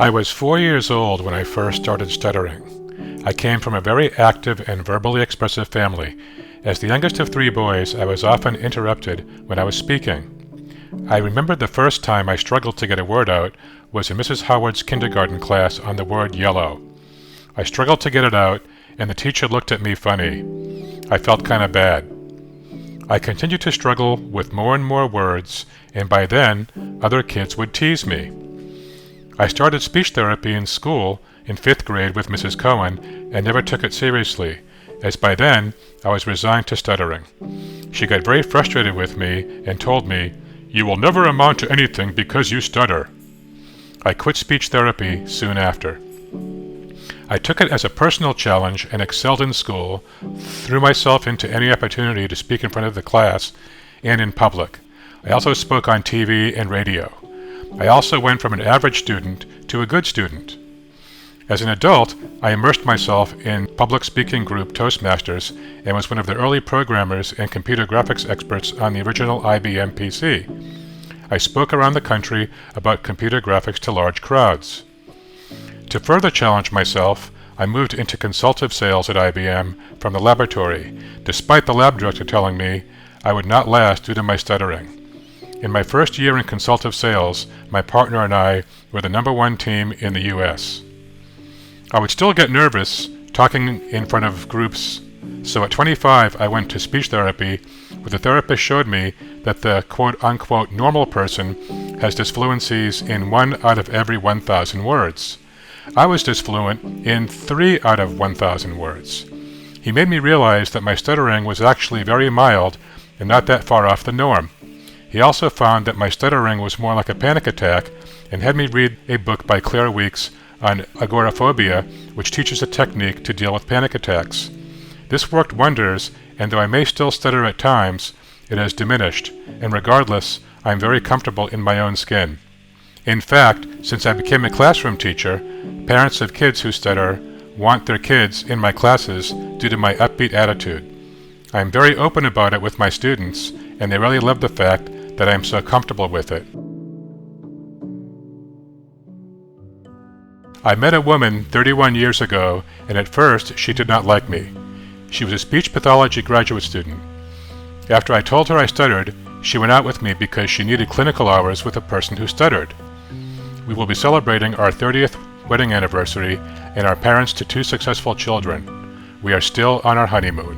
I was 4 years old when I first started stuttering. I came from a very active and verbally expressive family. As the youngest of 3 boys, I was often interrupted when I was speaking. I remember the first time I struggled to get a word out was in Mrs. Howard's kindergarten class on the word yellow. I struggled to get it out, and the teacher looked at me funny. I felt kind of bad. I continued to struggle with more and more words, and by then, other kids would tease me. I started speech therapy in school in 5th grade with Mrs. Cohen and never took it seriously, as by then I was resigned to stuttering. She got very frustrated with me and told me, "You will never amount to anything because you stutter." I quit speech therapy soon after. I took it as a personal challenge and excelled in school, threw myself into any opportunity to speak in front of the class and in public. I also spoke on TV and radio. I also went from an average student to a good student. As an adult, I immersed myself in public speaking group Toastmasters and was one of the early programmers and computer graphics experts on the original IBM PC. I spoke around the country about computer graphics to large crowds. To further challenge myself, I moved into consultative sales at IBM from the laboratory, despite the lab director telling me I would not last due to my stuttering. In my first year in consultative sales, my partner and I were the #1 team in the US. I would still get nervous talking in front of groups, so at 25 I went to speech therapy, where the therapist showed me that the quote-unquote normal person has disfluencies in 1 out of every 1,000 words. I was disfluent in 3 out of 1,000 words. He made me realize that my stuttering was actually very mild and not that far off the norm. He also found that my stuttering was more like a panic attack and had me read a book by Claire Weeks on agoraphobia, which teaches a technique to deal with panic attacks. This worked wonders, and though I may still stutter at times, it has diminished, and regardless, I am very comfortable in my own skin. In fact, since I became a classroom teacher, parents of kids who stutter want their kids in my classes due to my upbeat attitude. I am very open about it with my students, and they really love the fact that I am so comfortable with it. I met a woman 31 years ago, and at first she did not like me. She was a speech pathology graduate student. After I told her I stuttered, she went out with me because she needed clinical hours with a person who stuttered. We will be celebrating our 30th wedding anniversary and our parents to 2 successful children. We are still on our honeymoon.